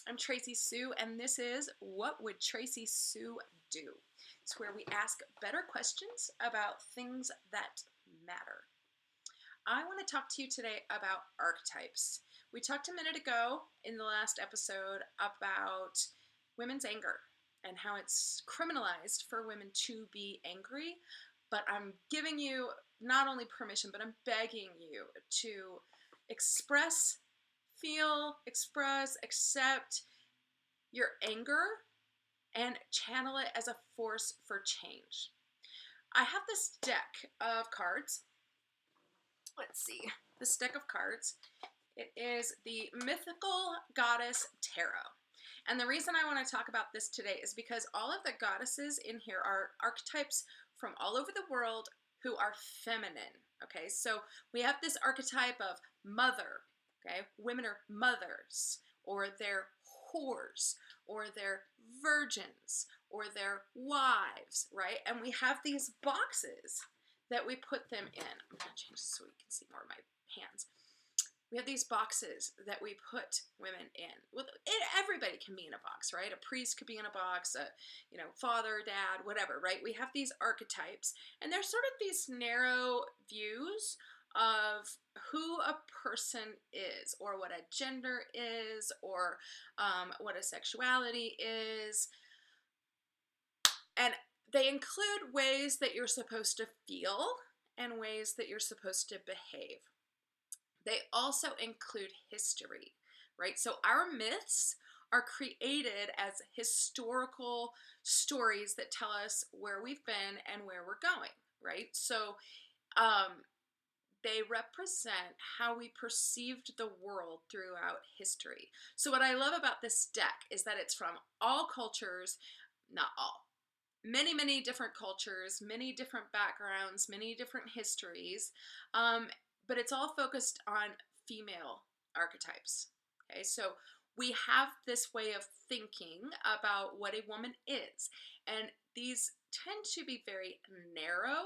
I'm Tracy Sue, and this is What Would Tracy Sue Do? It's where we ask better questions about things that matter. I want to talk to you today about archetypes. We talked a minute ago in the last episode about women's anger and how it's criminalized for women to be angry. But I'm giving you not only permission, but I'm begging you to express, feel, express, accept your anger and channel it as a force for change. I have this deck of cards. Let's see. This deck of cards. It is the Mythical Goddess Tarot. And the reason I want to talk about this today is because all of the goddesses in here are archetypes from all over the world who are feminine. Okay, so we have this archetype of mother. Okay, women are mothers, or they're whores, or they're virgins, or they're wives, right? And we have these boxes that we put them in. I'm going to change this so we can see more of my hands. We have these boxes that we put women in. Well, everybody can be in a box, right? A priest could be in a box, father, dad, whatever, right? We have these archetypes, and they're sort of these narrow views of who a person is, or what a gender is, or what a sexuality is. And they include ways that you're supposed to feel and ways that you're supposed to behave. They also include history, right? So our myths are created as historical stories that tell us where we've been and where we're going, right? So they represent how we perceived the world throughout history. So what I love about this deck is that it's from all cultures, not all, many, many different cultures, many different backgrounds, many different histories, but it's all focused on female archetypes. Okay, so we have this way of thinking about what a woman is, and these tend to be very narrow,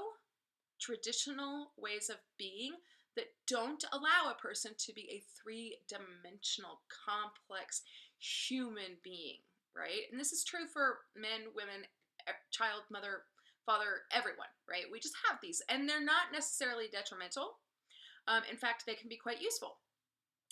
traditional ways of being that don't allow a person to be a three-dimensional, complex human being, right? And this is true for men, women, child, mother, father, everyone, right? We just have these, and they're not necessarily detrimental. In fact, they can be quite useful.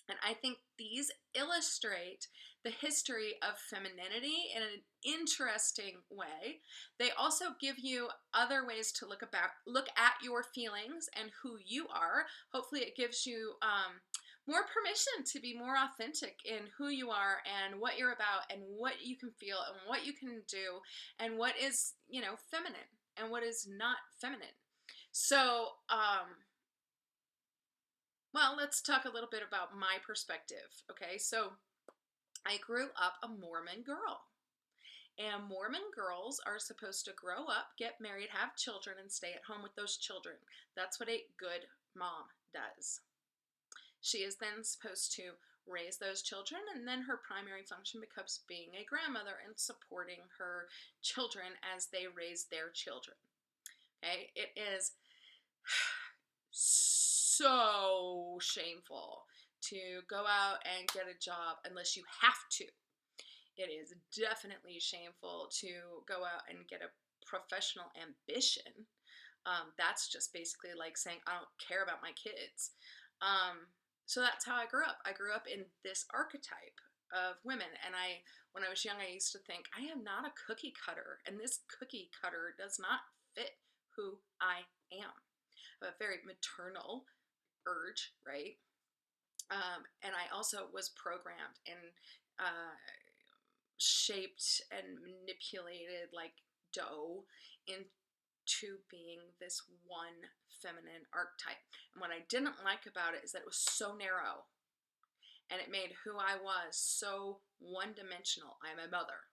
And I think these illustrate the history of femininity in an interesting way. They also give you other ways to look at your feelings and who you are. Hopefully it gives you more permission to be more authentic in who you are and what you're about and what you can feel and what you can do and what is, feminine and what is not feminine. So, well, let's talk a little bit about my perspective. Okay, so I grew up a Mormon girl. And Mormon girls are supposed to grow up, get married, have children, and stay at home with those children. That's what a good mom does. She is then supposed to raise those children, and then her primary function becomes being a grandmother and supporting her children as they raise their children. Okay, it is so shameful to go out and get a job unless you have to. It is definitely shameful to go out and get a professional ambition. That's just basically like saying, I don't care about my kids. So that's how I grew up. I grew up in this archetype of women. And when I was young, I used to think, I am not a cookie cutter. And this cookie cutter does not fit who I am. I have a very maternal urge, right? And I also was programmed and shaped and manipulated like dough into being this one feminine archetype. And what I didn't like about it is that it was so narrow and it made who I was so one-dimensional. I'm a mother,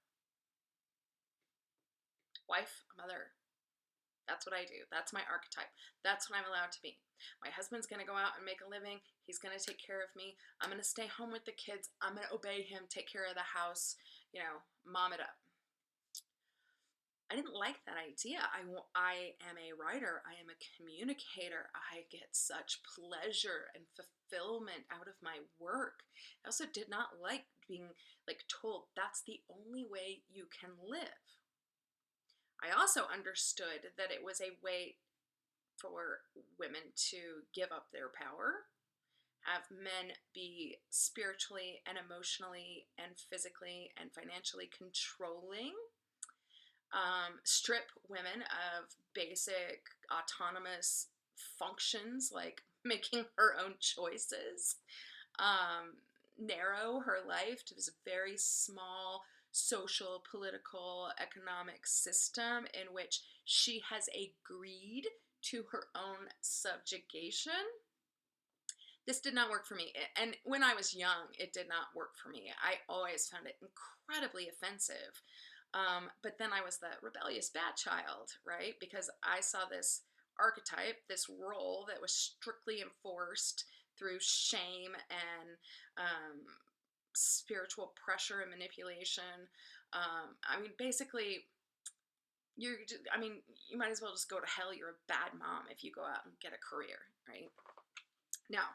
wife, mother. That's what I do. That's my archetype. That's what I'm allowed to be. My husband's going to go out and make a living. He's going to take care of me. I'm going to stay home with the kids. I'm going to obey him, take care of the house, mom it up. I didn't like that idea. I am a writer. I am a communicator. I get such pleasure and fulfillment out of my work. I also did not like being like told that's the only way you can live. I also understood that it was a way for women to give up their power, have men be spiritually and emotionally and physically and financially controlling, strip women of basic autonomous functions like making her own choices, narrow her life to this very small social, political, economic system in which she has agreed to her own subjugation. This did not work for me. And when I was young, it did not work for me. I always found it incredibly offensive. But then I was the rebellious bad child, right? Because I saw this archetype, this role that was strictly enforced through shame and spiritual pressure and manipulation. I mean, basically, you might as well just go to hell. You're a bad mom if you go out and get a career, right? Now,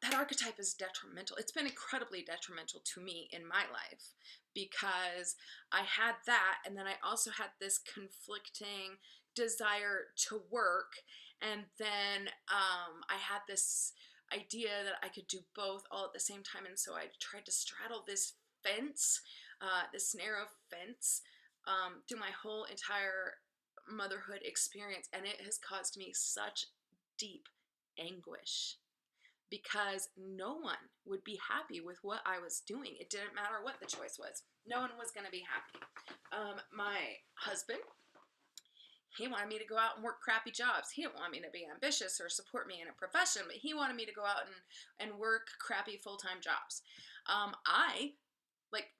that archetype is detrimental. It's been incredibly detrimental to me in my life because I had that, and then I also had this conflicting desire to work, and then I had this idea that I could do both all at the same time, and so I tried to straddle this fence, this narrow fence, through my whole entire motherhood experience, and it has caused me such deep anguish because no one would be happy with what I was doing. It didn't matter what the choice was. No one was going to be happy. My husband, he wanted me to go out and work crappy jobs. He didn't want me to be ambitious or support me in a profession, but he wanted me to go out and work crappy full-time jobs. I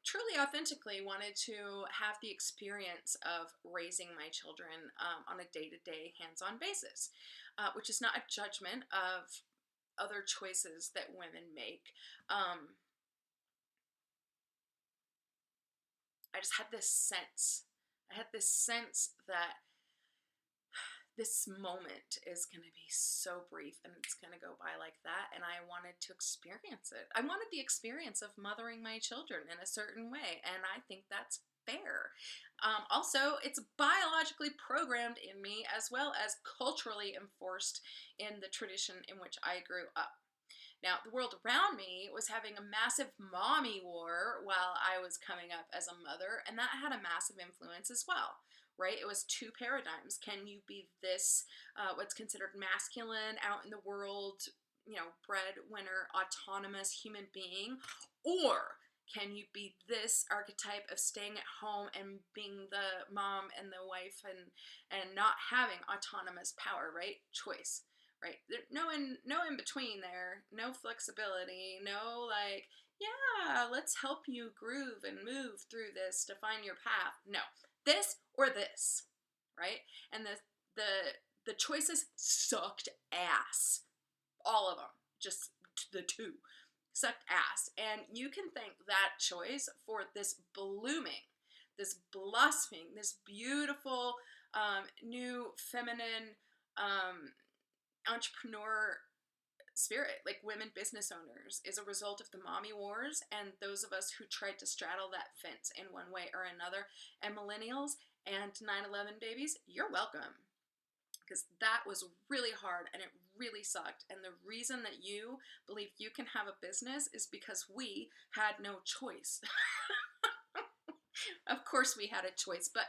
truly authentically wanted to have the experience of raising my children on a day-to-day hands-on basis, which is not a judgment of other choices that women make. I just had this sense. I had this sense that this moment is going to be so brief and it's going to go by like that, and I wanted to experience it. I wanted the experience of mothering my children in a certain way, and I think that's fair. Also, it's biologically programmed in me as well as culturally enforced in the tradition in which I grew up. Now, the world around me was having a massive mommy war while I was coming up as a mother, and that had a massive influence as well, right? It was two paradigms. Can you be this, what's considered masculine out in the world, breadwinner, autonomous human being, or can you be this archetype of staying at home and being the mom and the wife and not having autonomous power, right? Choice. Right, no in between there, no flexibility, no yeah, let's help you groove and move through this to find your path. No, this or this, right? And the choices sucked ass, all of them, just the two sucked ass. And you can thank that choice for this blooming, this blossoming, this beautiful new feminine entrepreneur spirit, like women business owners, is a result of the mommy wars and those of us who tried to straddle that fence in one way or another. And millennials and 9/11 babies, you're welcome, because that was really hard and it really sucked. And the reason that you believe you can have a business is because we had no choice. Of course we had a choice, but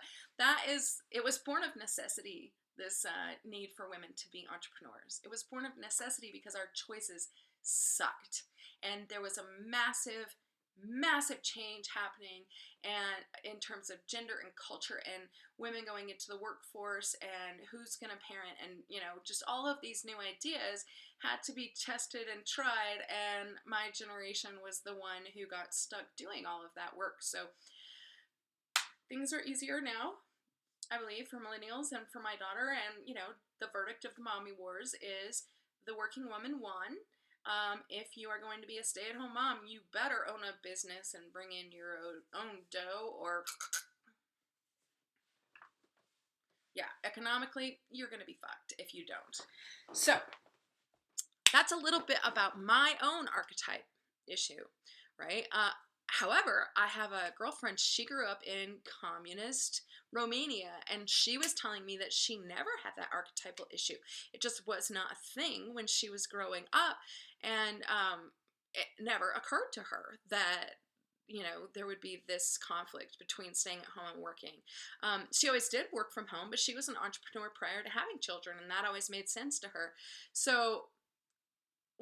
it was born of necessity, this need for women to be entrepreneurs. It was born of necessity because our choices sucked. And there was a massive, massive change happening and in terms of gender and culture and women going into the workforce and who's going to parent and, just all of these new ideas had to be tested and tried. And my generation was the one who got stuck doing all of that work. So things are easier now, I believe, for millennials and for my daughter. And, the verdict of the mommy wars is the working woman won. If you are going to be a stay-at-home mom, you better own a business and bring in your own dough, or yeah, economically, you're going to be fucked if you don't. So that's a little bit about my own archetype issue, right? However, I have a girlfriend, she grew up in communist Romania, and she was telling me that she never had that archetypal issue. It just was not a thing when she was growing up, and it never occurred to her that there would be this conflict between staying at home and working. She always did work from home, but she was an entrepreneur prior to having children, and that always made sense to her. So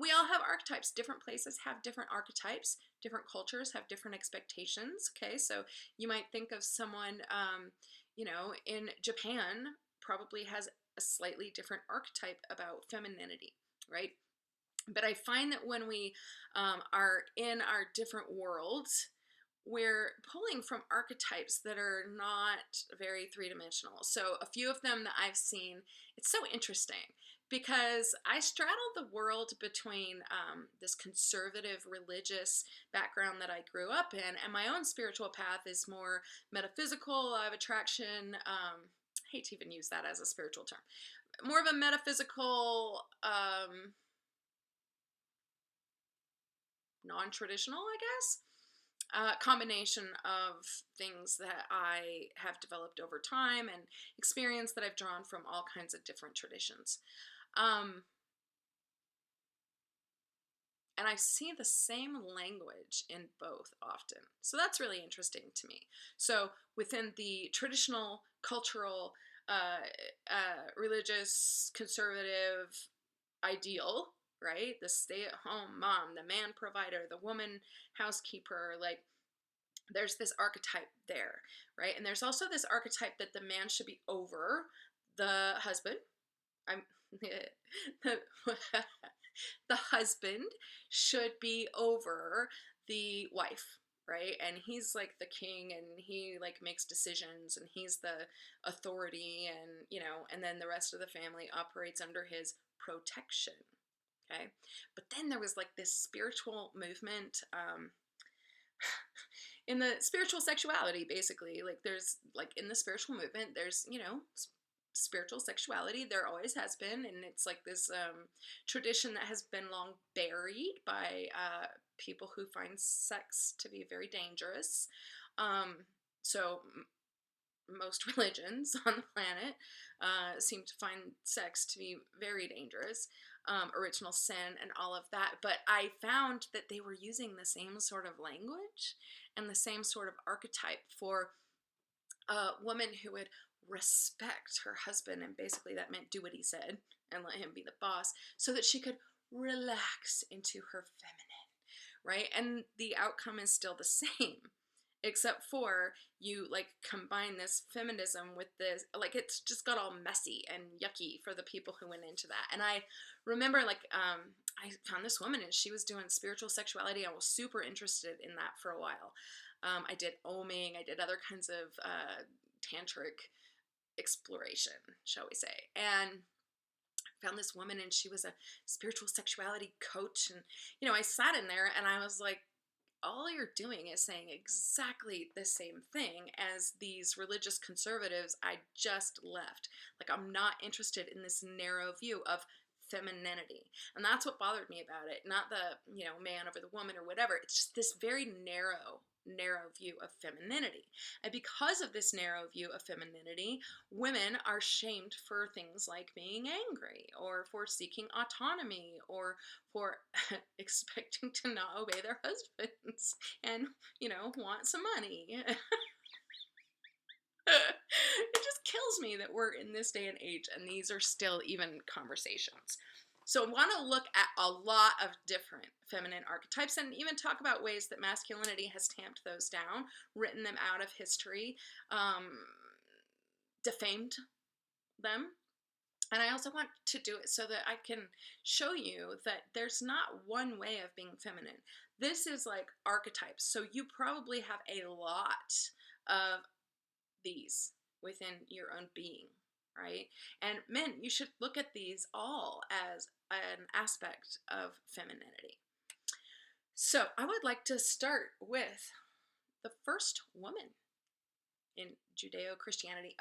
we all have archetypes. Different places have different archetypes. Different cultures have different expectations. Okay, so you might think of someone, in Japan probably has a slightly different archetype about femininity, right? But I find that when we are in our different worlds, we're pulling from archetypes that are not very three-dimensional. So a few of them that I've seen, it's so interesting because I straddle the world between this conservative religious background that I grew up in, and my own spiritual path is more metaphysical. I have attraction. I hate to even use that as a spiritual term. More of a metaphysical, non-traditional, I guess, combination of things that I have developed over time and experience that I've drawn from all kinds of different traditions. And I see the same language in both often. So that's really interesting to me. So within the traditional, cultural, religious, conservative ideal, right? The stay-at-home mom, the man provider, the woman housekeeper, like there's this archetype there, right? And there's also this archetype that the man should be over the husband. I'm the husband should be over the wife, right? And he's like the king, and he like makes decisions, and he's the authority, and and then the rest of the family operates under his protection. Okay, but then there was like this spiritual movement, in the spiritual sexuality, basically. Like there's like in the spiritual movement, there's spiritual sexuality. There always has been, and it's like this tradition that has been long buried by people who find sex to be very dangerous. So most religions on the planet seem to find sex to be very dangerous, original sin, and all of that. But I found that they were using the same sort of language and the same sort of archetype for a woman who would respect her husband, and basically that meant do what he said and let him be the boss, so that she could relax into her feminine, right? And the outcome is still the same, except for you like combine this feminism with this, like it's just got all messy and yucky for the people who went into that. And I remember like I found this woman, and she was doing spiritual sexuality. I was super interested in that for a while. I did oming, I did other kinds of tantric exploration, shall we say, and found this woman, and she was a spiritual sexuality coach. And I sat in there, and I was like, all you're doing is saying exactly the same thing as these religious conservatives I just left. Like, I'm not interested in this narrow view of femininity. And that's what bothered me about it. Not the, man over the woman or whatever. It's just this very narrow view of femininity. And because of this narrow view of femininity, women are shamed for things like being angry, or for seeking autonomy, or for expecting to not obey their husbands and, want some money. It just kills me that we're in this day and age and these are still even conversations. So I want to look at a lot of different feminine archetypes, and even talk about ways that masculinity has tamped those down, written them out of history, defamed them. And I also want to do it so that I can show you that there's not one way of being feminine. This is like archetypes. So you probably have a lot of these within your own being, right? And men, you should look at these all as an aspect of femininity. So I would like to start with the first woman in Judeo-Christianity.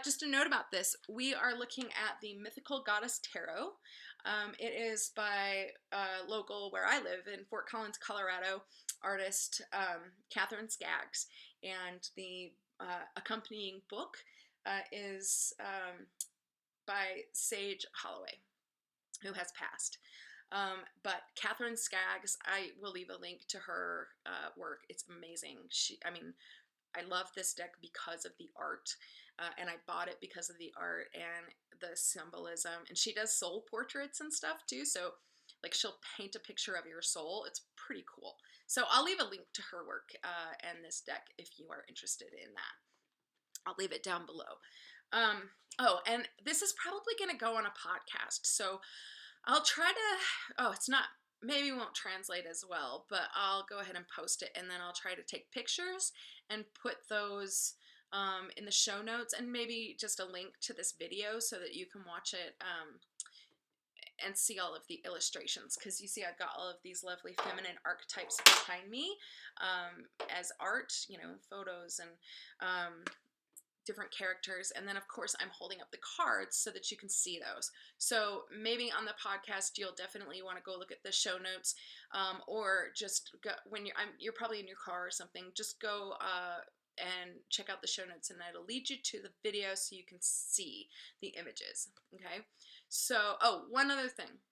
Just a note about this. We are looking at the Mythical Goddess Tarot. It is by local, where I live, in Fort Collins, Colorado, artist Catherine Skaggs. And the accompanying book is by Sage Holloway, who has passed. But Catherine Skaggs, I will leave a link to her work. It's amazing. I love this deck because of the art, and I bought it because of the art and the symbolism. And she does soul portraits and stuff too, so like she'll paint a picture of your soul. It's pretty cool. So I'll leave a link to her work and this deck if you are interested in that. I'll leave it down below. And this is probably going to go on a podcast, so I'll try to, maybe won't translate as well, but I'll go ahead and post it, and then I'll try to take pictures and put those in the show notes, and maybe just a link to this video so that you can watch it and see all of the illustrations, because you see I've got all of these lovely feminine archetypes behind me as art, photos and different characters, and then of course I'm holding up the cards so that you can see those. So maybe on the podcast you'll definitely want to go look at the show notes, or just go, when you're probably in your car or something, just go and check out the show notes, and it'll lead you to the video so you can see the images. Okay, so one other thing.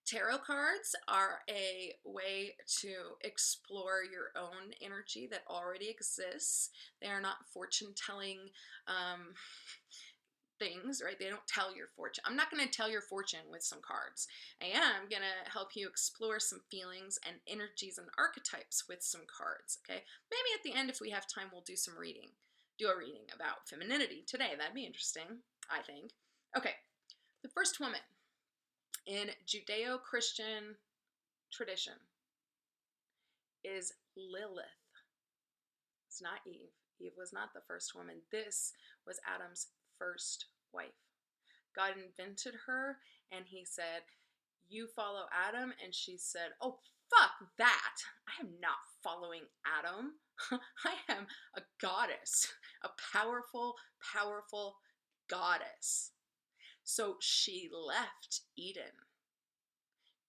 Tarot cards are a way to explore your own energy that already exists. They are not fortune-telling things, right? They don't tell your fortune. I'm not going to tell your fortune with some cards. I am going to help you explore some feelings and energies and archetypes with some cards, okay? Maybe at the end, if we have time, we'll do a reading about femininity today. That'd be interesting, I think. Okay, the first woman in Judeo-Christian tradition is Lilith. It's not Eve. Eve was not the first woman. This was Adam's first wife. God invented her, and he said, you follow Adam, and she said, oh, fuck that. I am not following Adam. I am a goddess, a powerful, powerful goddess. So she left Eden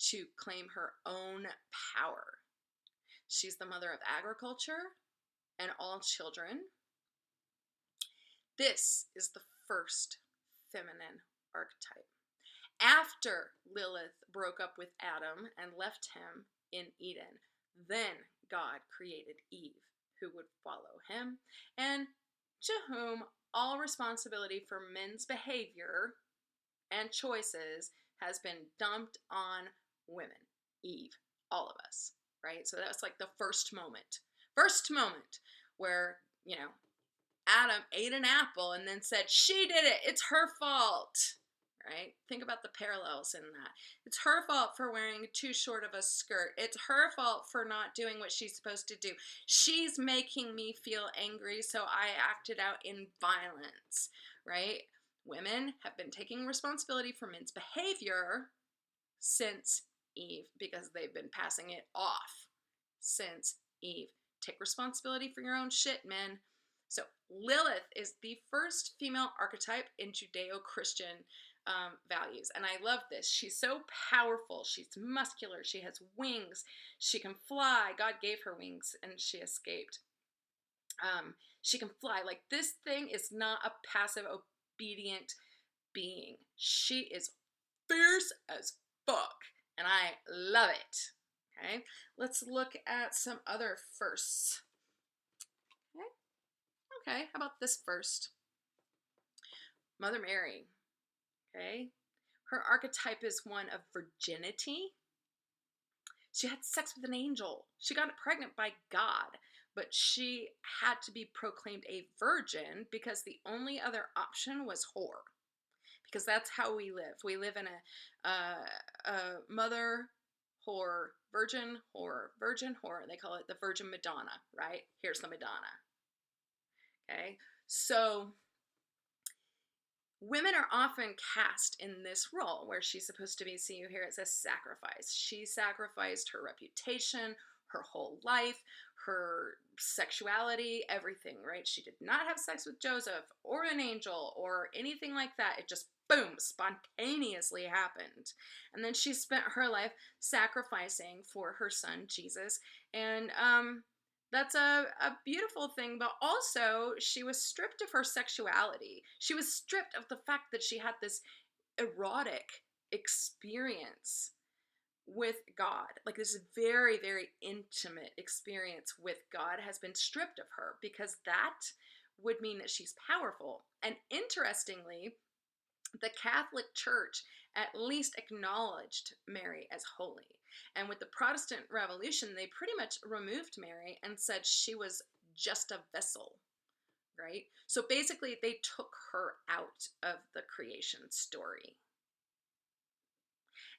to claim her own power. She's the mother of agriculture and all children. This is the first feminine archetype. After Lilith broke up with Adam and left him in Eden, then God created Eve, who would follow him, and to whom all responsibility for men's behavior and choices has been dumped on women. Eve, all of us, right? So that's like the first moment where, Adam ate an apple and then said, she did it, it's her fault, right? Think about the parallels in that. It's her fault for wearing too short of a skirt. It's her fault for not doing what she's supposed to do. She's making me feel angry, so I acted out in violence, right? Women have been taking responsibility for men's behavior since Eve, because they've been passing it off since Eve. Take responsibility for your own shit, men. So Lilith is the first female archetype in Judeo-Christian values, and I love this. She's so powerful. She's muscular. She has wings. She can fly. God gave her wings, and she escaped. She can fly. Like, this thing is not a passive, obedient being. She is fierce as fuck, and I love it. Okay, let's look at some other firsts. Okay, how about this first? Mother Mary. Okay, her archetype is one of virginity. She had sex with an angel. She got pregnant by God, but she had to be proclaimed a virgin because the only other option was whore. Because that's how we live. We live in a mother whore, virgin whore, virgin whore. They call it the Virgin Madonna, right? Here's the Madonna. Okay, so women are often cast in this role where she's supposed to be, see you here, it says sacrifice. She sacrificed her reputation, her whole life, her sexuality, everything, right? She did not have sex with Joseph or an angel or anything like that. It just, boom, spontaneously happened. And then she spent her life sacrificing for her son, Jesus. And that's a beautiful thing, but also she was stripped of her sexuality. She was stripped of the fact that she had this erotic experience with God. Like this very, very intimate experience with God has been stripped of her because that would mean that she's powerful. And interestingly, the Catholic Church at least acknowledged Mary as holy. And with the Protestant Revolution, they pretty much removed Mary and said she was just a vessel, right? So basically, they took her out of the creation story.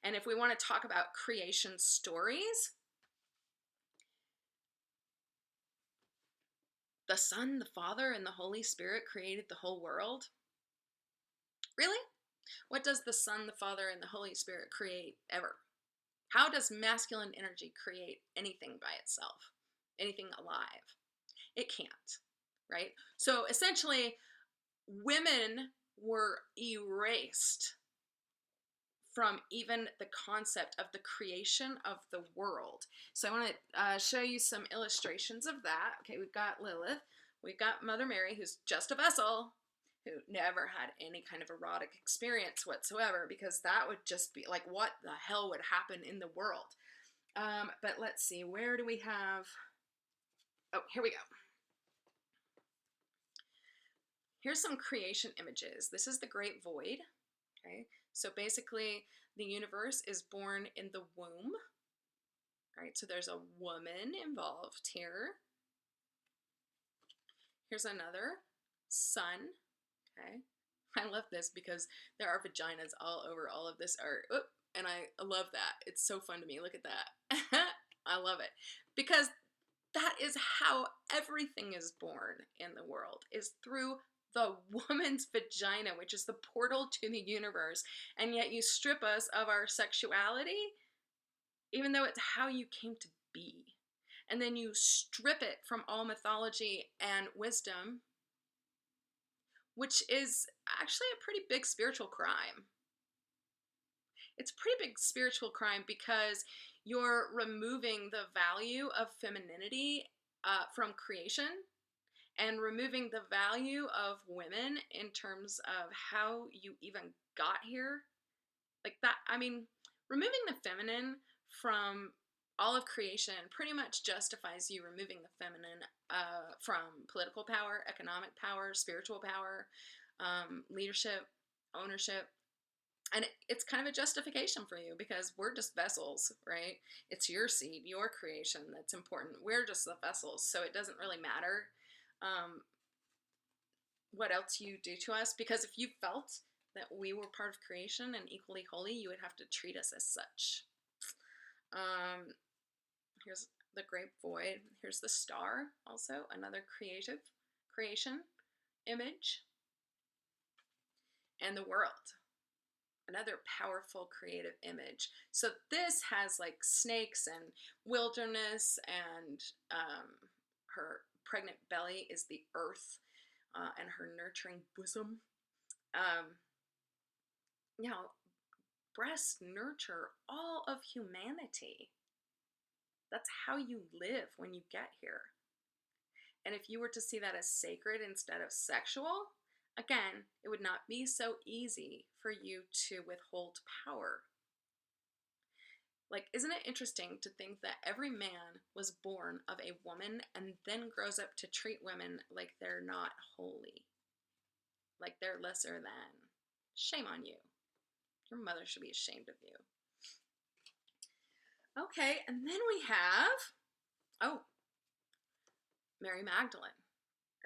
And if we want to talk about creation stories, the Son, the Father, and the Holy Spirit created the whole world. Really? What does the Son, the Father, and the Holy Spirit create ever? How does masculine energy create anything by itself? Anything alive? It can't, right? So essentially, women were erased from even the concept of the creation of the world. So I want to show you some illustrations of that. Okay, we've got Lilith. We've got Mother Mary, who's just a vessel, who never had any kind of erotic experience whatsoever, because that would just be like, what the hell would happen in the world? But let's see, where do we have... Oh, here we go. Here's some creation images. This is the Great Void. Okay, so basically the universe is born in the womb. Right, so there's a woman involved here. Here's another sun. Okay, I love this because there are vaginas all over all of this art. Oop, and I love that. It's so fun to me. Look at that. I love it because that is how everything is born in the world, is through the woman's vagina, which is the portal to the universe. And yet you strip us of our sexuality, even though it's how you came to be. And then you strip it from all mythology and wisdom, which is actually a pretty big spiritual crime. It's a pretty big spiritual crime because you're removing the value of femininity from creation and removing the value of women in terms of how you even got here. Like that, I mean, removing the feminine from all of creation pretty much justifies you removing the feminine from political power, economic power, spiritual power, leadership, ownership. And it's kind of a justification for you because we're just vessels, right? It's your seed, your creation that's important. We're just the vessels, so it doesn't really matter what else you do to us, because if you felt that we were part of creation and equally holy, you would have to treat us as such. Here's the Great Void. Here's the star, also another creation image. And the world, another powerful creative image. So this has like snakes and wilderness, and her pregnant belly is the earth, and her nurturing bosom. You know, breasts nurture all of humanity. That's how you live when you get here. And if you were to see that as sacred instead of sexual, again, it would not be so easy for you to withhold power. Like, isn't it interesting to think that every man was born of a woman and then grows up to treat women like they're not holy, like they're lesser than? Shame on you. Your mother should be ashamed of you. Okay, and then we have, Mary Magdalene,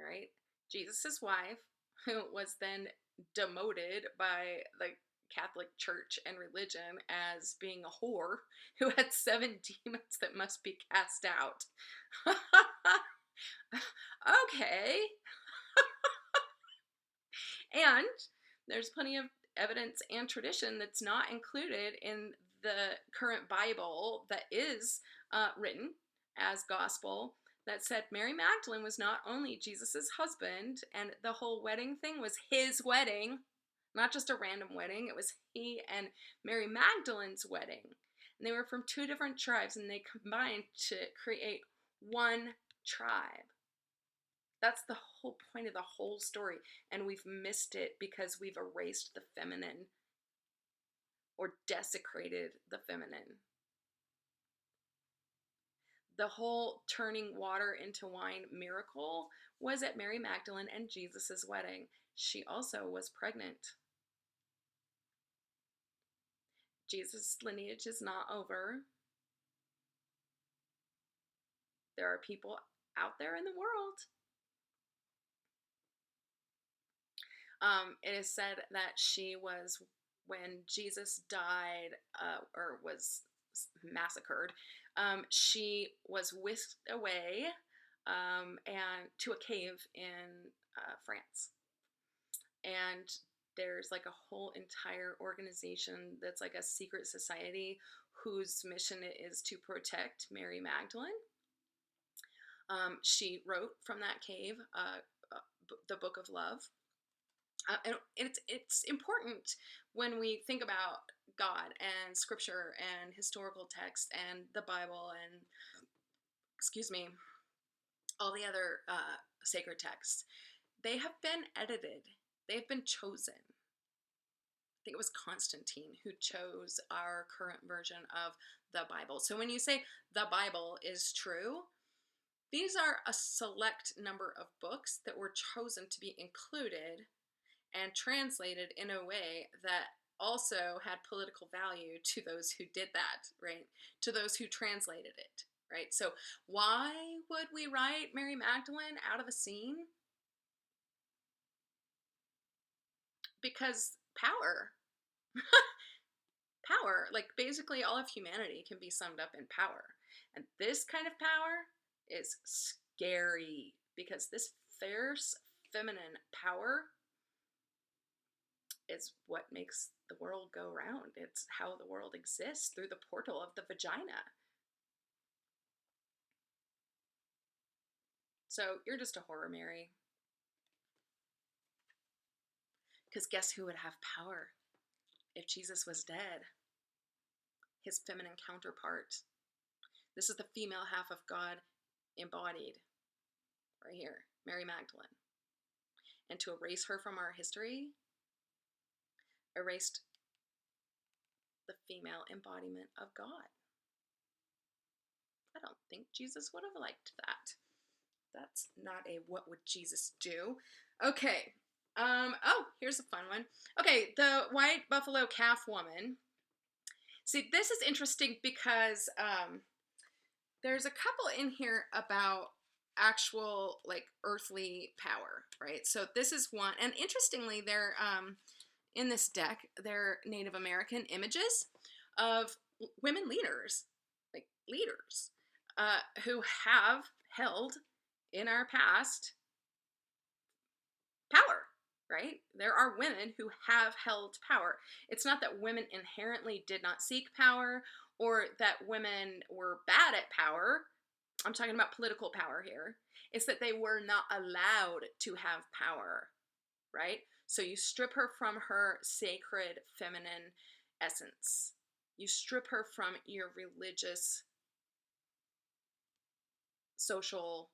right? Jesus' wife, who was then demoted by the Catholic Church and religion as being a whore who had 7 demons that must be cast out. Okay. And There's plenty of evidence and tradition that's not included in the current Bible that is written as gospel that said Mary Magdalene was not only Jesus's husband, and the whole wedding thing was his wedding, not just a random wedding. It was he and Mary Magdalene's wedding. And they were from two different tribes, and they combined to create one tribe. That's the whole point of the whole story. And we've missed it because we've erased the feminine or desecrated the feminine. The whole turning water into wine miracle was at Mary Magdalene and Jesus' wedding. She also was pregnant. Jesus' lineage is not over. There are people out there in the world. It is said that she was, when Jesus died or was massacred, she was whisked away and to a cave in France. And there's like a whole entire organization that's like a secret society whose mission is to protect Mary Magdalene. She wrote from that cave the Book of Love. And it's important when we think about God and scripture and historical text and the Bible and, all the other sacred texts. They have been edited. They've been chosen. I think it was Constantine who chose our current version of the Bible. So when you say the Bible is true, these are a select number of books that were chosen to be included and translated in a way that also had political value to those who did that, right? To those who translated it, right? So why would we write Mary Magdalene out of the scene? Because power. Power. Like basically all of humanity can be summed up in power. And this kind of power is scary because this fierce feminine power is what makes the world go round. It's how the world exists, through the portal of the vagina. So you're just a horror, Mary. Because guess who would have power if Jesus was dead? His feminine counterpart. This is the female half of God embodied right here, Mary Magdalene. And to erase her from our history erased the female embodiment of God. I don't think Jesus would have liked that. That's not a what would Jesus do. Okay. Oh, here's a fun one. Okay, the white buffalo calf woman. See, this is interesting because there's a couple in here about actual like earthly power, right? So this is one, and interestingly, they're in this deck, they're Native American images of women leaders, like leaders, who have held in our past power, right? There are women who have held power. It's not that women inherently did not seek power or that women were bad at power. I'm talking about political power here. It's that they were not allowed to have power, right? So you strip her from her sacred feminine essence. You strip her from your religious, social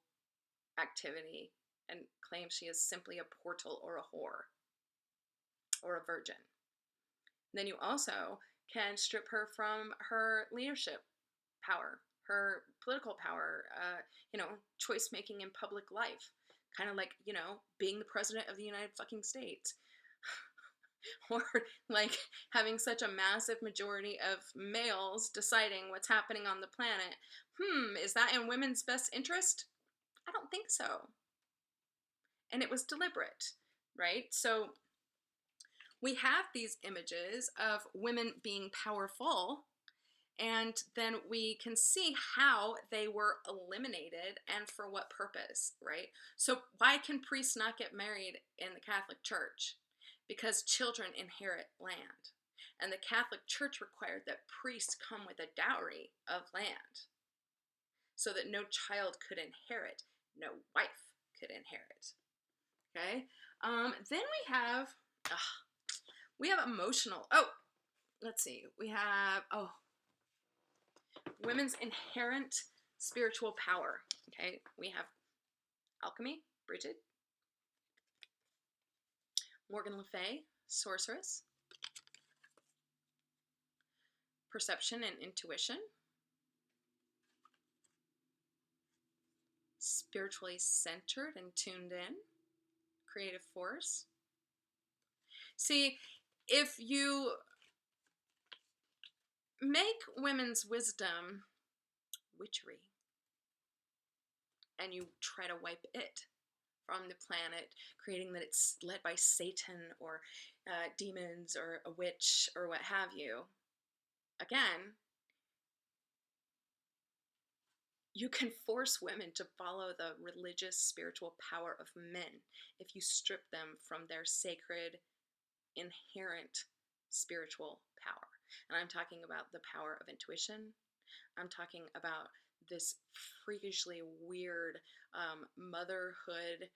activity and claim she is simply a portal or a whore or a virgin. Then you also can strip her from her leadership power, her political power, choice making in public life. Kind of like, being the president of the United fucking States. Or like having such a massive majority of males deciding what's happening on the planet. Is that in women's best interest? I don't think so. And it was deliberate, right? So we have these images of women being powerful, and then we can see how they were eliminated and for what purpose, right? So why can priests not get married in the Catholic Church? because children inherit land. And the Catholic Church required that priests come with a dowry of land so that no child could inherit, no wife could inherit. Okay? Then we have emotional. Oh, let's see. We have, women's inherent spiritual power. Okay? We have alchemy, Bridget. Morgan Le Fay, sorceress. Perception and intuition. Spiritually centered and tuned in. Creative force. See, if you make women's wisdom witchery and you try to wipe it from the planet, creating that it's led by Satan or demons or a witch or what have you, again, you can force women to follow the religious spiritual power of men if you strip them from their sacred, inherent spiritual power. And I'm talking about the power of intuition. I'm talking about this freakishly weird motherhood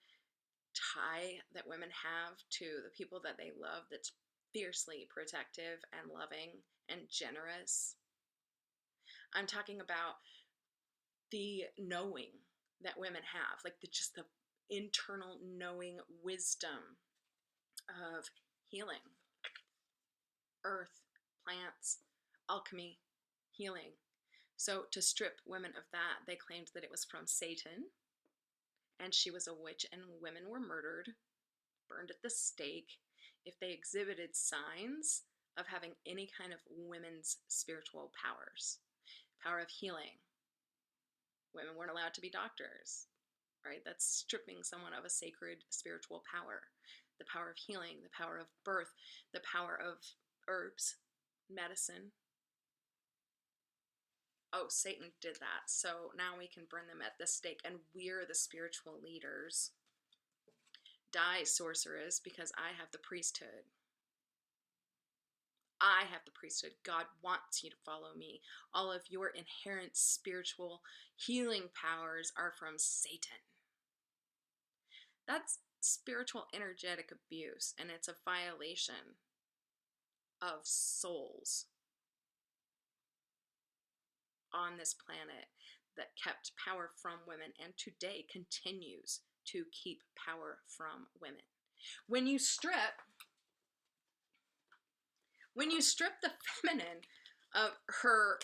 tie that women have to the people that they love that's fiercely protective and loving and generous. I'm talking about the knowing that women have, like just the internal knowing wisdom of healing, earth, plants, alchemy, healing. So to strip women of that, they claimed that it was from Satan, and she was a witch, and women were murdered, burned at the stake, if they exhibited signs of having any kind of women's spiritual powers. Power of healing. Women weren't allowed to be doctors, right? That's stripping someone of a sacred spiritual power. The power of healing, the power of birth, the power of herbs, medicine. Oh, Satan did that, so now we can burn them at the stake, and we're the spiritual leaders. Die, sorceress, because I have the priesthood. I have the priesthood. God wants you to follow me. All of your inherent spiritual healing powers are from Satan. That's spiritual energetic abuse, and it's a violation of souls on this planet that kept power from women and today continues to keep power from women. When you strip the feminine of her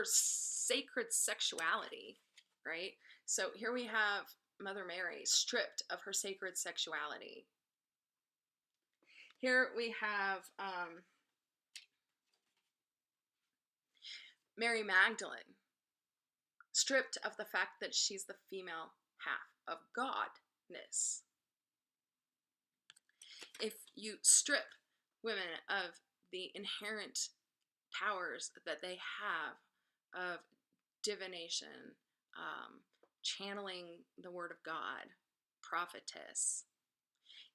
sacred sexuality, right? So here we have Mother Mary stripped of her sacred sexuality. Here we have Mary Magdalene stripped of the fact that she's the female half of Godness. If you strip women of the inherent powers that they have of divination, channeling the word of God, prophetess,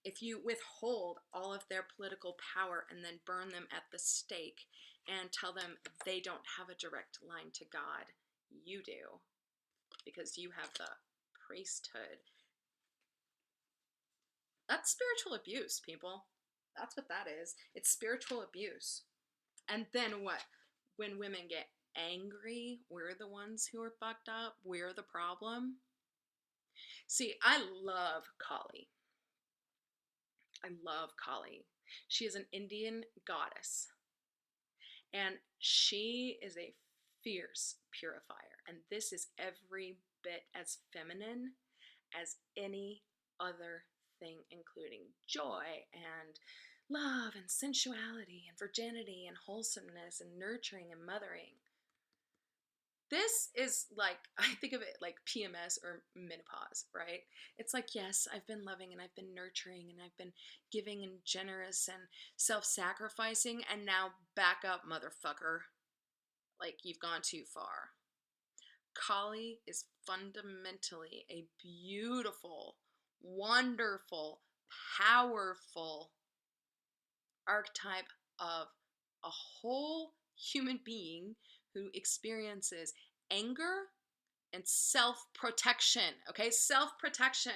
if you withhold all of their political power and then burn them at the stake and tell them they don't have a direct line to God, you do, because you have the priesthood. That's spiritual abuse, people. That's what that is. It's spiritual abuse. And then what? When women get angry, we're the ones who are fucked up. We're the problem. See, I love Kali. I love Kali. She is an Indian goddess. And she is a fierce purifier. And this is every bit as feminine as any other thing, including joy and love and sensuality and virginity and wholesomeness and nurturing and mothering. This is like, I think of it like PMS or menopause, right? It's like, yes, I've been loving and I've been nurturing and I've been giving and generous and self-sacrificing, and now back up, motherfucker. Like, you've gone too far. Kali is fundamentally a beautiful wonderful, powerful archetype of a whole human being who experiences anger and self-protection. Okay, self-protection.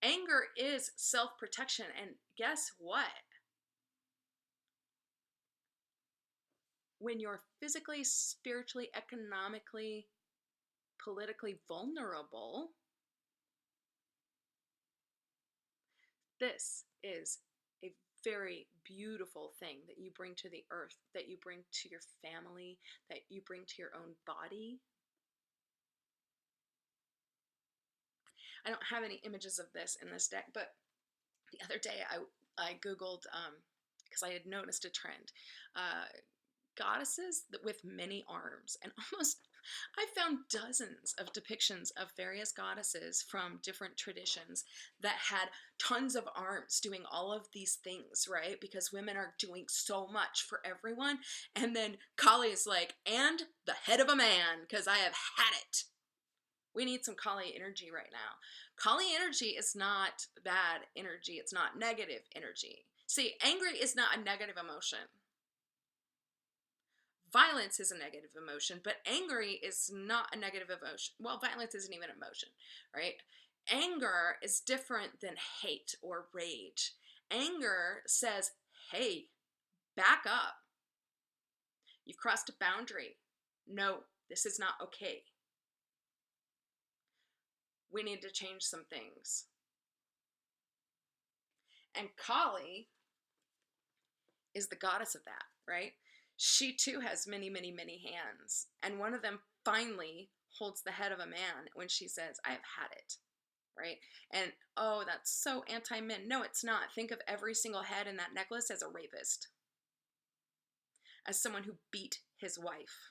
Anger is self-protection, and guess what? When you're physically, spiritually, economically, politically vulnerable, this is a very beautiful thing that you bring to the earth, that you bring to your family, that you bring to your own body. I don't have any images of this in this deck, but the other day I Googled, because I had noticed a trend, goddesses with many arms, and almost I found dozens of depictions of various goddesses from different traditions that had tons of arms doing all of these things, right? Because women are doing so much for everyone. And then Kali is like, and the head of a man, because I have had it. We need some Kali energy right now. Kali energy is not bad energy. It's not negative energy. See, angry is not a negative emotion. Violence is a negative emotion, but angry is not a negative emotion. Well, violence isn't even an emotion, right? Anger is different than hate or rage. Anger says, hey, back up. You've crossed a boundary. No, this is not okay. We need to change some things. And Kali is the goddess of that, right? She too has many, many, many hands. And one of them finally holds the head of a man when she says, I have had it, right? And oh, that's so anti-men. No, it's not. Think of every single head in that necklace as a rapist, as someone who beat his wife,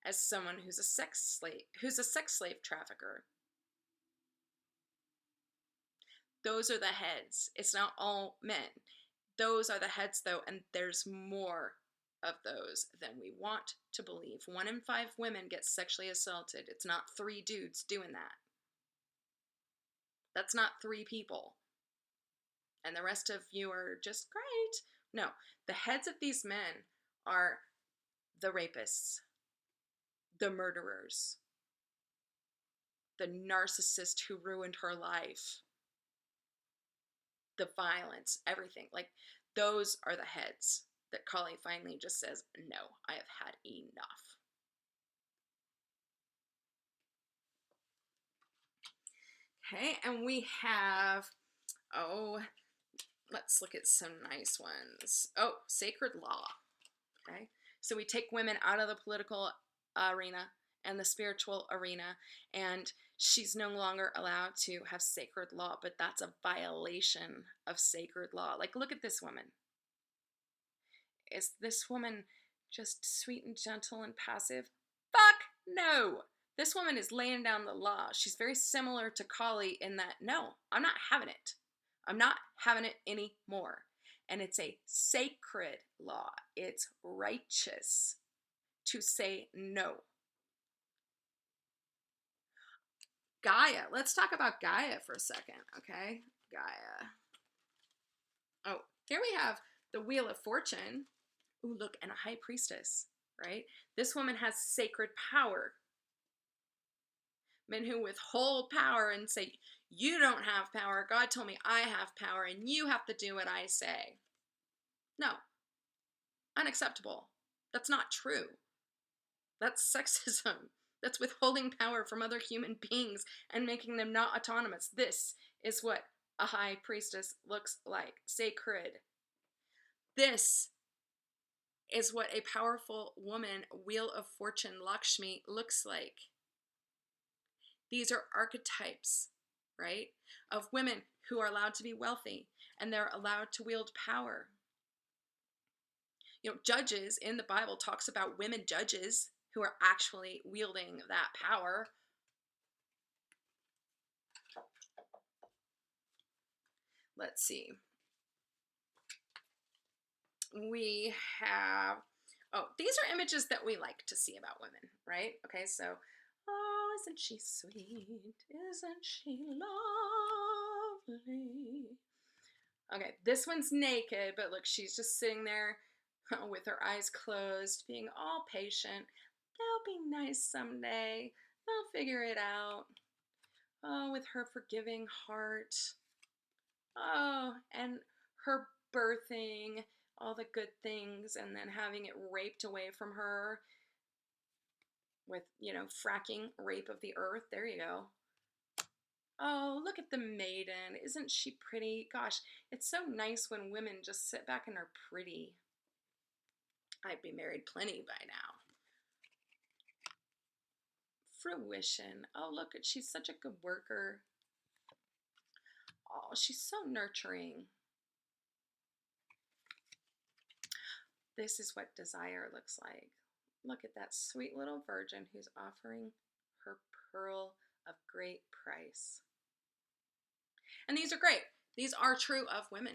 as someone who's a sex slave trafficker. Those are the heads. It's not all men. Those are the heads, though, and there's more of those than we want to believe. 1 in 5 women get sexually assaulted. It's not 3 dudes doing that. That's not 3 people. And the rest of you are just great. No, the heads of these men are the rapists, the murderers, the narcissist who ruined her life, the violence, everything. Like, those are the heads that Kali finally just says, no, I have had enough. Okay, and we have, oh, let's look at some nice ones. Oh, sacred law. Okay, so we take women out of the political arena and the spiritual arena, and she's no longer allowed to have sacred law, but that's a violation of sacred law. Like, look at this woman. Is this woman just sweet and gentle and passive? Fuck no! This woman is laying down the law. She's very similar to Kali in that, no, I'm not having it. I'm not having it anymore. And it's a sacred law. It's righteous to say no. Gaia. Let's talk about Gaia for a second, okay? Gaia. Oh, here we have the Wheel of Fortune. Ooh, look, and a high priestess, right? This woman has sacred power. Men who withhold power and say, you don't have power. God told me I have power and you have to do what I say. No. Unacceptable. That's not true. That's sexism. That's withholding power from other human beings and making them not autonomous. This is what a high priestess looks like. Sacred. This is what a powerful woman, Wheel of Fortune, Lakshmi, looks like. These are archetypes, right, of women who are allowed to be wealthy and they're allowed to wield power. You know, Judges in the Bible talks about women judges who are actually wielding that power. Let's see. We have, oh, these are images that we like to see about women, right? Okay, so Oh, isn't she sweet? Isn't she lovely? Okay, this one's naked, but look, she's just sitting there with her eyes closed, being all patient. They'll be nice someday. They'll figure it out. Oh, with her forgiving heart. Oh, and her birthing all the good things and then having it raped away from her with, fracking, rape of the earth. There you go. Oh, look at the maiden. Isn't she pretty? Gosh, it's so nice when women just sit back and are pretty. I'd be married plenty by now. Fruition. Oh, look, she's such a good worker. Oh, she's so nurturing. This is what desire looks like. Look at that sweet little virgin who's offering her pearl of great price. And these are great. These are true of women.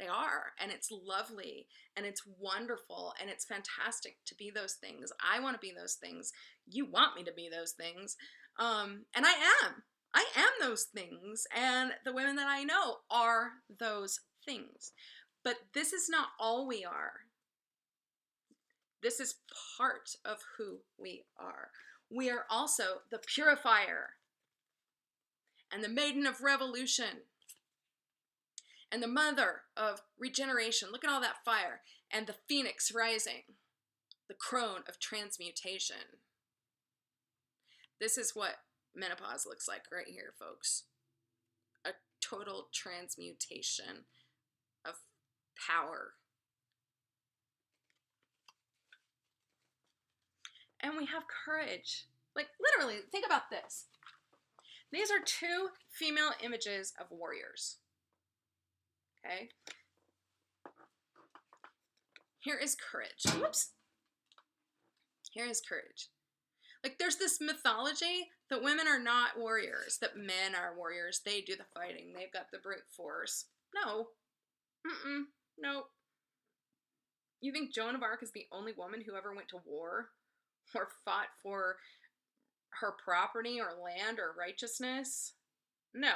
They are. And it's lovely and it's wonderful and it's fantastic to be those things. I want to be those things. You want me to be those things. And I am. I am those things. And the women that I know are those things. But this is not all we are. This is part of who we are. We are also the purifier and the maiden of revolution and the mother of regeneration. Look at all that fire. And the phoenix rising, the crone of transmutation. This is what menopause looks like right here, folks. A total transmutation of power. And we have courage. Like, literally, think about this. These are two female images of warriors. Okay? Here is courage. Whoops. Here is courage. Like, there's this mythology that women are not warriors, that men are warriors. They do the fighting. They've got the brute force. No. No. You think Joan of Arc is the only woman who ever went to war or fought for her property or land or righteousness? No.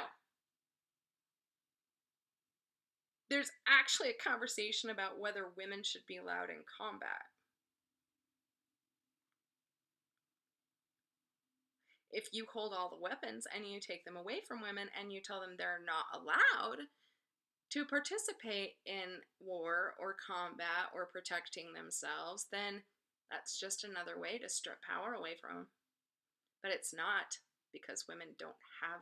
There's actually a conversation about whether women should be allowed in combat. If you hold all the weapons and you take them away from women and you tell them they're not allowed to participate in war or combat or protecting themselves, then that's just another way to strip power away from them. But it's not, because women don't have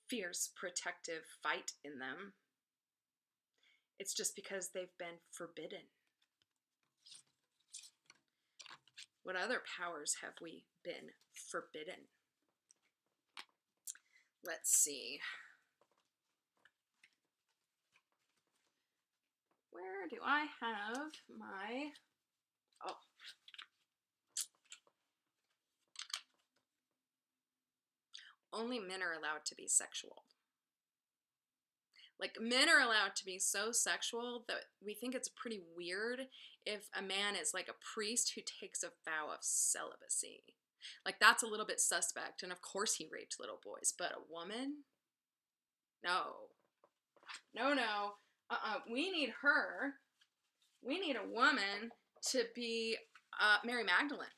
fierce protective fight in them. It's just because they've been forbidden. What other powers have we been forbidden? Let's see. Where do I have my... Oh. Only men are allowed to be sexual. Like, men are allowed to be so sexual that we think it's pretty weird if a man is like a priest who takes a vow of celibacy. Like, that's a little bit suspect. And of course he raped little boys. But a woman? No. No. We need her. We need a woman to be Mary Magdalene.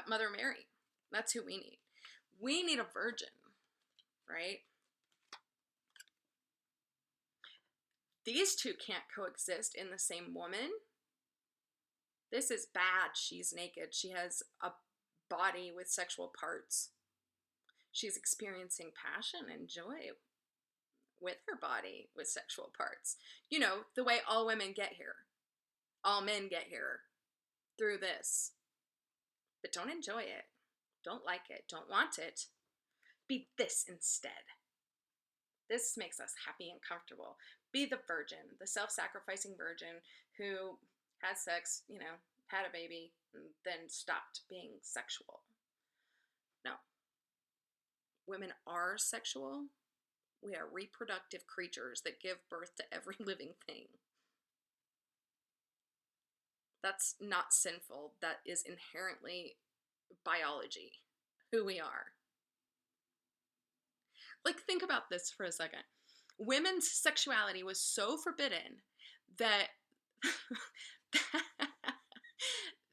Mother Mary. That's who we need. We need a virgin, right? These two can't coexist in the same woman. This is bad. She's naked. She has a body with sexual parts. She's experiencing passion and joy with her body with sexual parts. You know, the way all women get here. All men get here through this. But don't enjoy it. Don't like it. Don't want it. Be this instead. This makes us happy and comfortable. Be the virgin, the self-sacrificing virgin who had sex, had a baby, and then stopped being sexual. No. Women are sexual. We are reproductive creatures that give birth to every living thing. That's not sinful. That is inherently biology, who we are. Like, think about this for a second. Women's sexuality was so forbidden that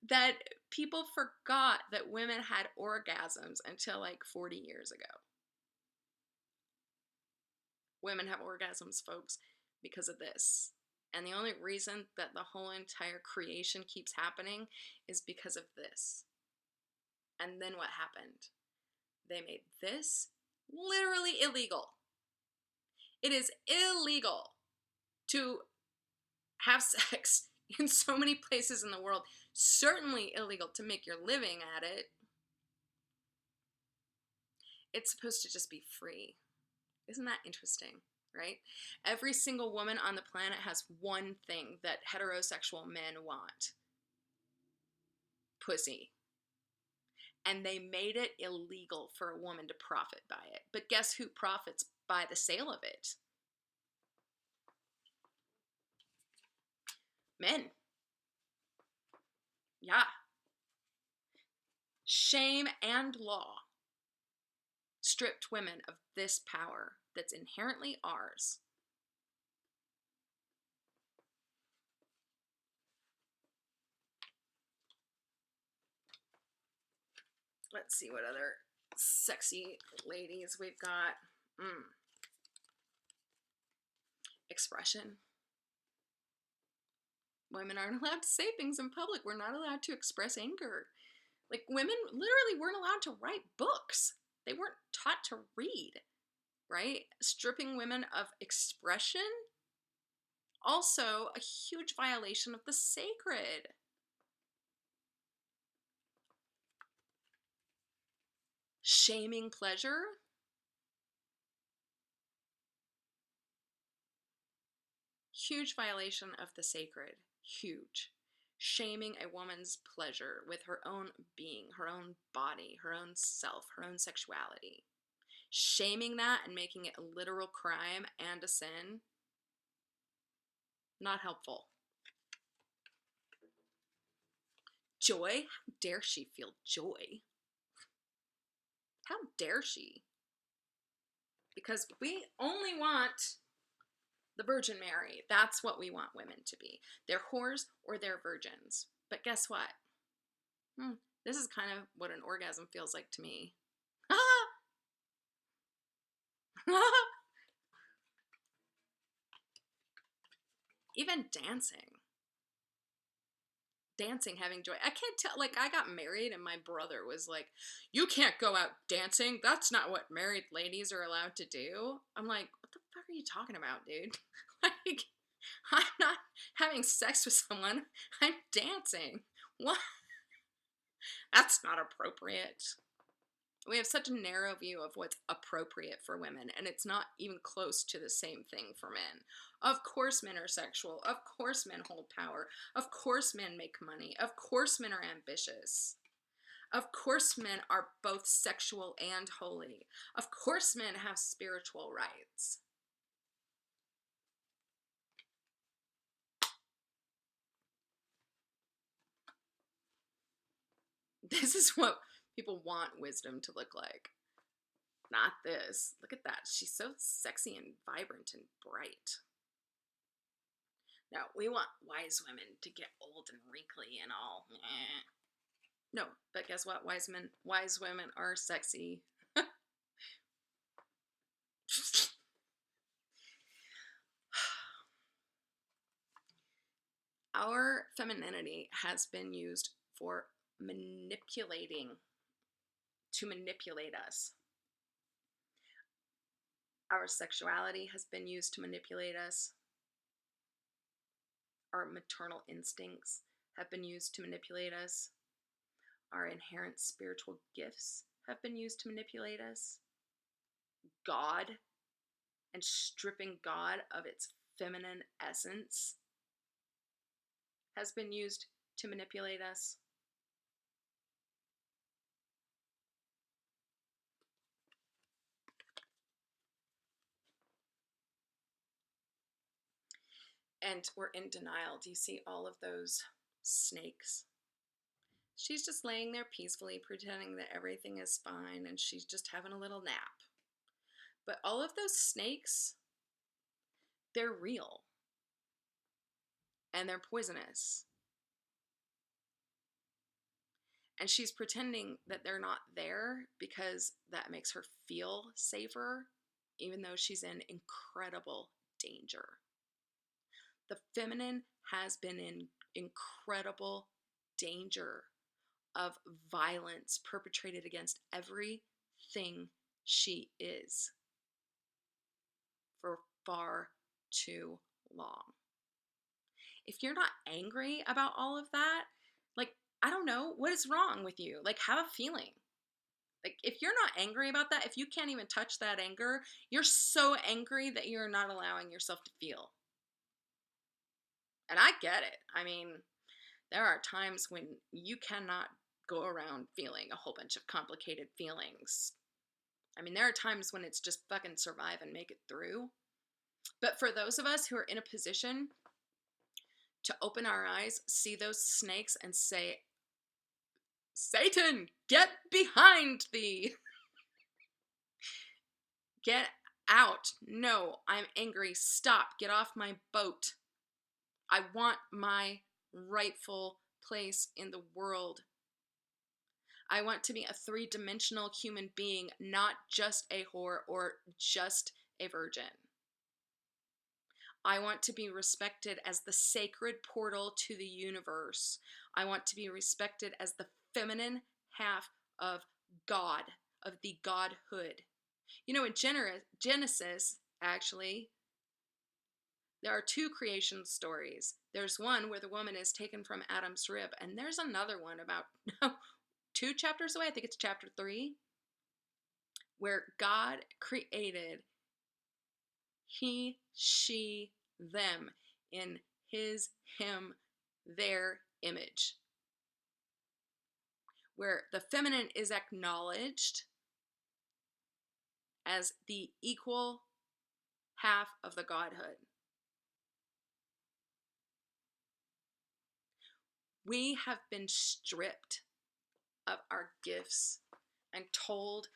that people forgot that women had orgasms until like 40 years ago. Women have orgasms, folks, because of this. And the only reason that the whole entire creation keeps happening is because of this. And then what happened? They made this literally illegal. It is illegal to have sex in so many places in the world. Certainly illegal to make your living at it. It's supposed to just be free. Isn't that interesting, right? Every single woman on the planet has one thing that heterosexual men want: pussy. And they made it illegal for a woman to profit by it. But guess who profits by the sale of it? Men. Yeah. Shame and law stripped women of this power that's inherently ours. Let's see what other sexy ladies we've got. Expression. Women aren't allowed to say things in public. We're not allowed to express anger. Like, women literally weren't allowed to write books. They weren't taught to read, right? Stripping women of expression. Also, a huge violation of the sacred. Shaming pleasure. Huge violation of the sacred. Huge. Shaming a woman's pleasure with her own being, her own body, her own self, her own sexuality. Shaming that and making it a literal crime and a sin. Not helpful. Joy? How dare she feel joy? How dare she? Because we only want the Virgin Mary. That's what we want women to be. They're whores or they're virgins. But guess what? This is kind of what an orgasm feels like to me. Even dancing. Dancing, having joy. I can't tell, like, I got married and my brother was like, you can't go out dancing. That's not what married ladies are allowed to do. I'm like, what the fuck are you talking about, dude? Like, I'm not having sex with someone. I'm dancing. What? That's not appropriate. We have such a narrow view of what's appropriate for women, and it's not even close to the same thing for men. Of course men are sexual. Of course men hold power. Of course men make money. Of course men are ambitious. Of course men are both sexual and holy. Of course men have spiritual rights. This is what people want wisdom to look like. Not this. Look at that. She's so sexy and vibrant and bright. No, we want wise women to get old and wrinkly and all. No, but guess what? Wise women are sexy. Our femininity has been used for to manipulate us. Our sexuality has been used to manipulate us. Our maternal instincts have been used to manipulate us. Our inherent spiritual gifts have been used to manipulate us. God and stripping God of its feminine essence has been used to manipulate us. And we're in denial. Do you see all of those snakes? She's just laying there peacefully, pretending that everything is fine and she's just having a little nap. But all of those snakes, they're real and they're poisonous. And she's pretending that they're not there because that makes her feel safer, even though she's in incredible danger. The feminine has been in incredible danger of violence perpetrated against everything she is for far too long. If you're not angry about all of that, like, I don't know, what is wrong with you? Like, have a feeling. Like, if you're not angry about that, if you can't even touch that anger, you're so angry that you're not allowing yourself to feel. And I get it. I mean, there are times when you cannot go around feeling a whole bunch of complicated feelings. I mean, there are times when it's just fucking survive and make it through. But for those of us who are in a position to open our eyes, see those snakes, and say, Satan, get behind thee. Get out. No, I'm angry. Stop. Get off my boat. I want my rightful place in the world. I want to be a three-dimensional human being, not just a whore or just a virgin. I want to be respected as the sacred portal to the universe. I want to be respected as the feminine half of God, of the Godhood. You know, in Genesis, actually, there are two creation stories. There's one where the woman is taken from Adam's rib, and there's another one about 2 chapters away, I think it's chapter 3, where God created he, she, them in his, him, their image, where the feminine is acknowledged as the equal half of the Godhood. We have been stripped of our gifts and told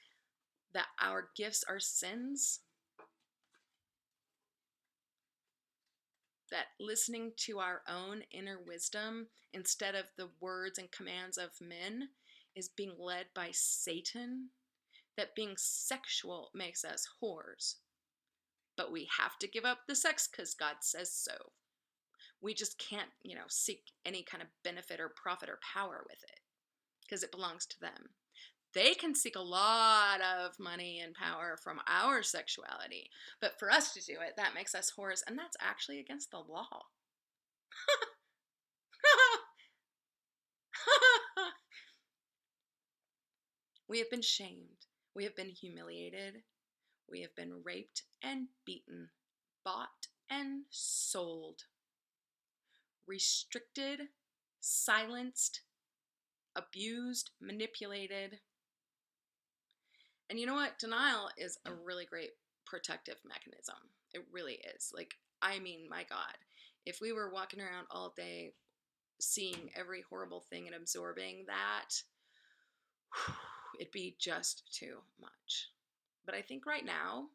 that our gifts are sins, that listening to our own inner wisdom instead of the words and commands of men is being led by Satan, that being sexual makes us whores. But we have to give up the sex because God says so. We just can't, seek any kind of benefit or profit or power with it because it belongs to them. They can seek a lot of money and power from our sexuality, but for us to do it, that makes us whores, and that's actually against the law. We have been shamed. We have been humiliated. We have been raped and beaten, bought and sold, restricted, silenced, abused, manipulated. And you know what? Denial is a really great protective mechanism. It really is. Like, I mean, my God, if we were walking around all day seeing every horrible thing and absorbing that, it'd be just too much. But I think right now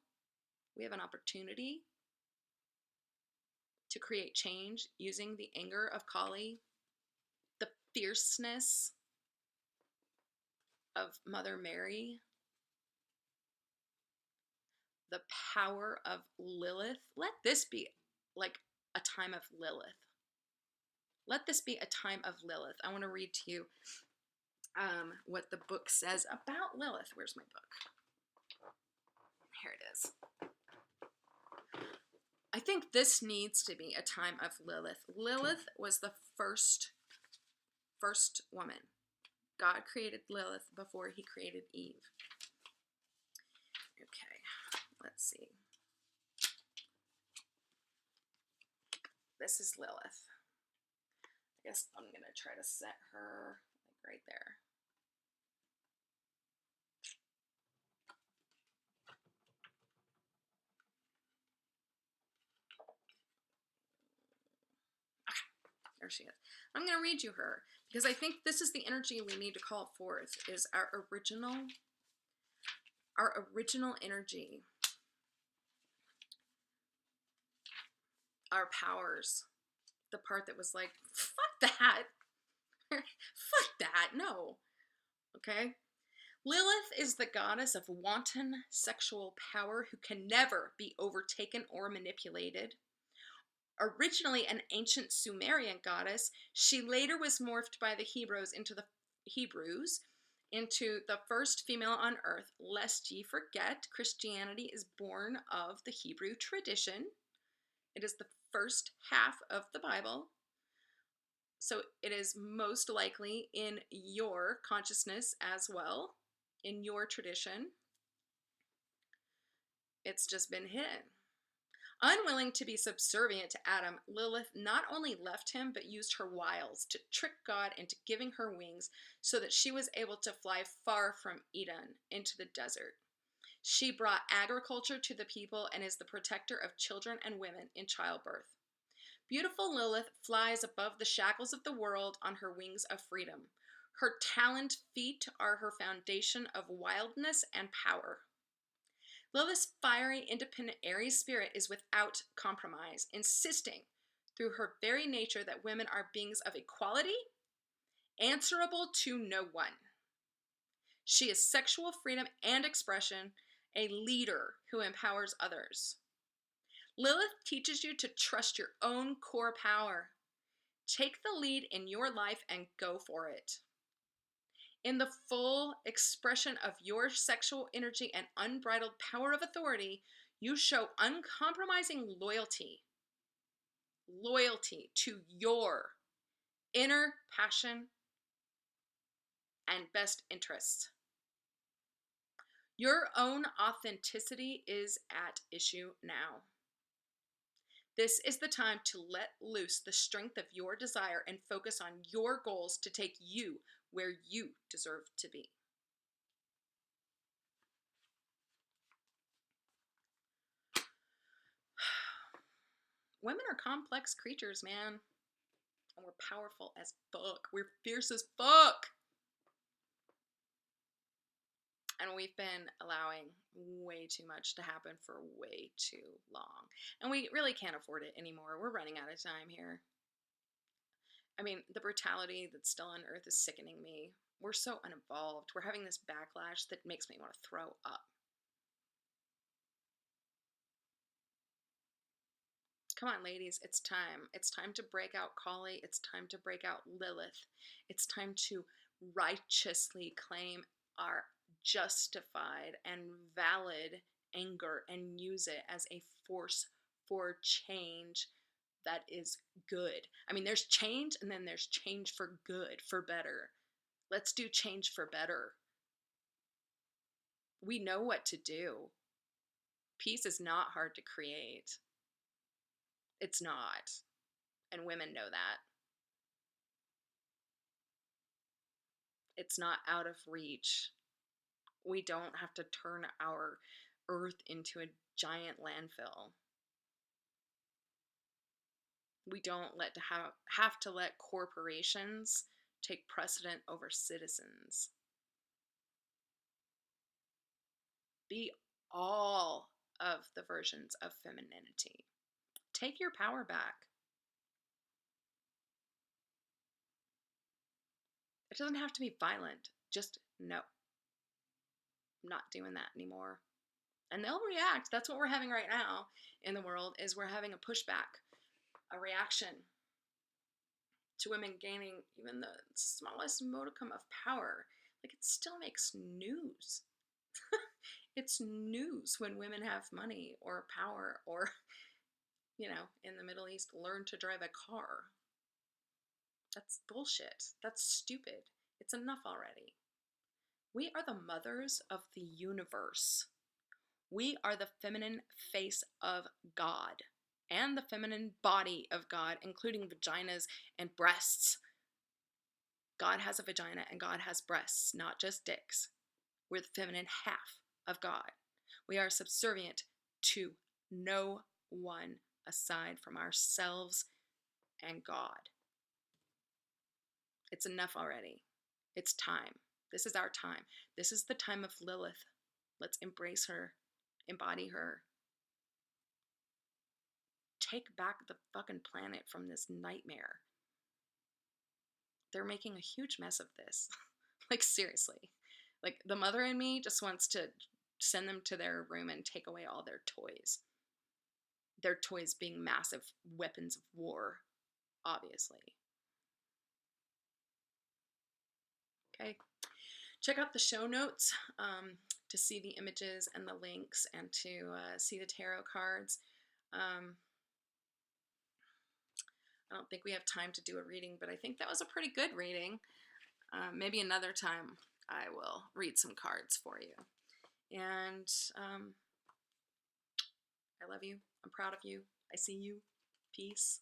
we have an opportunity to create change using the anger of Kali, the fierceness of Mother Mary, the power of Lilith. Let this be like a time of Lilith. Let this be a time of Lilith. I want to read to you what the book says about Lilith. Where's my book? Here it is. I think this needs to be a time of Lilith. Lilith was the first woman. God created Lilith before he created Eve. Okay, let's see. This is Lilith. I guess I'm going to try to set her like right there. There she is. I'm going to read you her because I think this is the energy we need to call forth, is our original energy, our powers, the part that was like, fuck that. Fuck that. No. Okay? Lilith is the goddess of wanton sexual power who can never be overtaken or manipulated. Originally an ancient Sumerian goddess, she later was morphed by the Hebrews into the first female on earth. Lest ye forget, Christianity is born of the Hebrew tradition. It is the first half of the Bible. So it is most likely in your consciousness as well, in your tradition. It's just been hidden. Unwilling to be subservient to Adam, Lilith not only left him, but used her wiles to trick God into giving her wings so that she was able to fly far from Eden into the desert. She brought agriculture to the people and is the protector of children and women in childbirth. Beautiful Lilith flies above the shackles of the world on her wings of freedom. Her taloned feet are her foundation of wildness and power. Lilith's fiery, independent Aries spirit is without compromise, insisting through her very nature that women are beings of equality, answerable to no one. She is sexual freedom and expression, a leader who empowers others. Lilith teaches you to trust your own core power. Take the lead in your life and go for it. In the full expression of your sexual energy and unbridled power of authority, you show uncompromising loyalty to your inner passion and best interests. Your own authenticity is at issue now. This is the time to let loose the strength of your desire and focus on your goals to take you where you deserve to be. Women are complex creatures, man. And we're powerful as fuck. We're fierce as fuck. And we've been allowing way too much to happen for way too long. And we really can't afford it anymore. We're running out of time here. I mean, the brutality that's still on Earth is sickening me. We're so unevolved. We're having this backlash that makes me want to throw up. Come on, ladies, it's time. It's time to break out Kali. It's time to break out Lilith. It's time to righteously claim our justified and valid anger and use it as a force for change that is good. I mean, there's change and then there's change for good, for better. Let's do change for better. We know what to do. Peace is not hard to create. It's not. And women know that. It's not out of reach. We don't have to turn our earth into a giant landfill. We don't have to let corporations take precedent over citizens. Be all of the versions of femininity. Take your power back. It doesn't have to be violent. Just no. I'm not doing that anymore. And they'll react. That's what we're having right now in the world, is we're having a pushback, a reaction to women gaining even the smallest modicum of power. Like, it still makes news. It's news when women have money or power or, in the Middle East, learn to drive a car. That's bullshit. That's stupid. It's enough already. We are the mothers of the universe. We are the feminine face of God and the feminine body of God, including vaginas and breasts. God has a vagina and God has breasts, not just dicks. We're the feminine half of God. We are subservient to no one aside from ourselves and God. It's enough already. It's time. This is our time. This is the time of Lilith. Let's embrace her, embody her, take back the fucking planet from this nightmare. They're making a huge mess of this. Like, seriously. Like, the mother in me just wants to send them to their room and take away all their toys. Their toys being massive weapons of war, obviously. Okay. Check out the show notes to see the images and the links and to see the tarot cards. I don't think we have time to do a reading, but I think that was a pretty good reading. Maybe another time I will read some cards for you. And I love you. I'm proud of you. I see you. Peace.